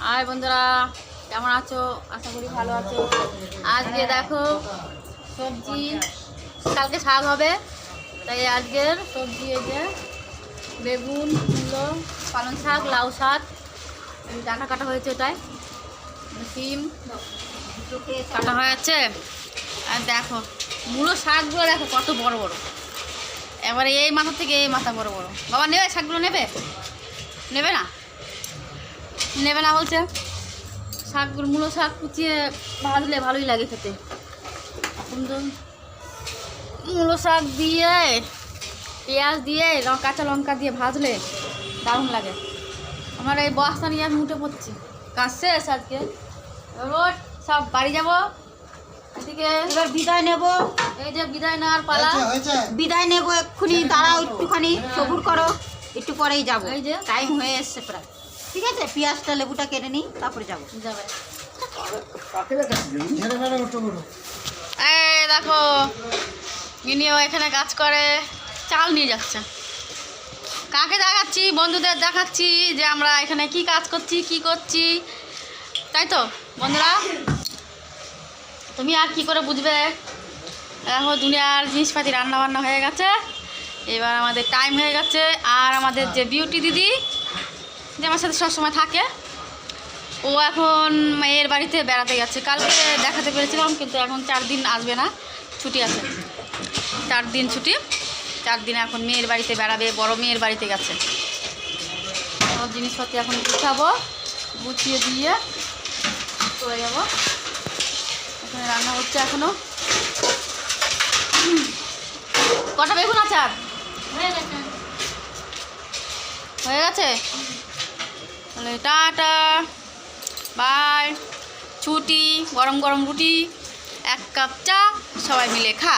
আর বন্ধুরা কেমন আছো? আশা করি ভালো আছো। আজকে দেখো সবজি, কালকে শাক হবে, তাই আজকের সবজি এই যে বেগুন, মূলো, পালং শাক, লাউ শাক ডাঁটা কাটা হয়েছে, এটাই সিম কাটা হয়ে আছে। আর দেখো মূলো শাকগুলো দেখো কত বড় বড়, এবারে এই মাথা থেকে এই মাথা বড় বড়। বাবা নেবে শাকগুলো? নেবে নেবে না, নেবে না বলছে। শাকগুলো মূলো শাক কুচিয়ে ভাজলে ভালোই লাগে খেতে। সুন্দর মূলো শাক দিয়ে পেঁয়াজ দিয়ে কাঁচা লঙ্কা দিয়ে ভাজলে দারুণ লাগে। আমার এই বস্তা নিয়ে আমি উঠে পড়ছি, কাজ শেষ আজকে। রোড সব বাড়ি যাব, এদিকে এবার বিদায় নেব। এই যে বিদায় নেওয়ার পালা। বিদায় নেব এক্ষুনি, দাঁড়াও একটুখানি, সবুর করো, একটু পরেই যাবো। এই যে টাইম হয়ে এসছে প্রায়। ঠিক আছে, পেঁয়াজটা লেবুটা কেটে নিই, তারপরে যাবো। যাবে। এই দেখো ইনিও এখানে কাজ করে, চাল নিয়ে যাচ্ছে। কাকে দেখাচ্ছি? বন্ধুদের দেখাচ্ছি যে আমরা এখানে কি কাজ করছি, কি করছি, তাই তো বন্ধুরা। তুমি আর কি করে বুঝবে? দেখো দুনিয়ার জিনিসপাতি রান্না বান্না হয়ে গেছে, এবার আমাদের টাইম হয়ে গেছে। আর আমাদের যে বিউটি দিদি যে আমার সাথে সবসময় থাকে, ও এখন মেয়ের বাড়িতে বেড়াতে গেছে। কালকে দেখাতে পেরেছিলাম, কিন্তু এখন 4 দিন আসবে না, ছুটি আছে, 4 দিন ছুটি। 4 দিন এখন মেয়ের বাড়িতে বেড়াবে, বড় মেয়ের বাড়িতে গেছে। সব জিনিসপত্র এখন গুছাবো, গুছিয়ে দিয়ে চলে যাবো। এখানে রান্না হচ্ছে এখনো। কটা বেগুন আচার হয়ে গেছে? তাহলে টাটা বাই। ছুটি, গরম গরম রুটি, 1 কাপ চা, সবাই মিলে খা।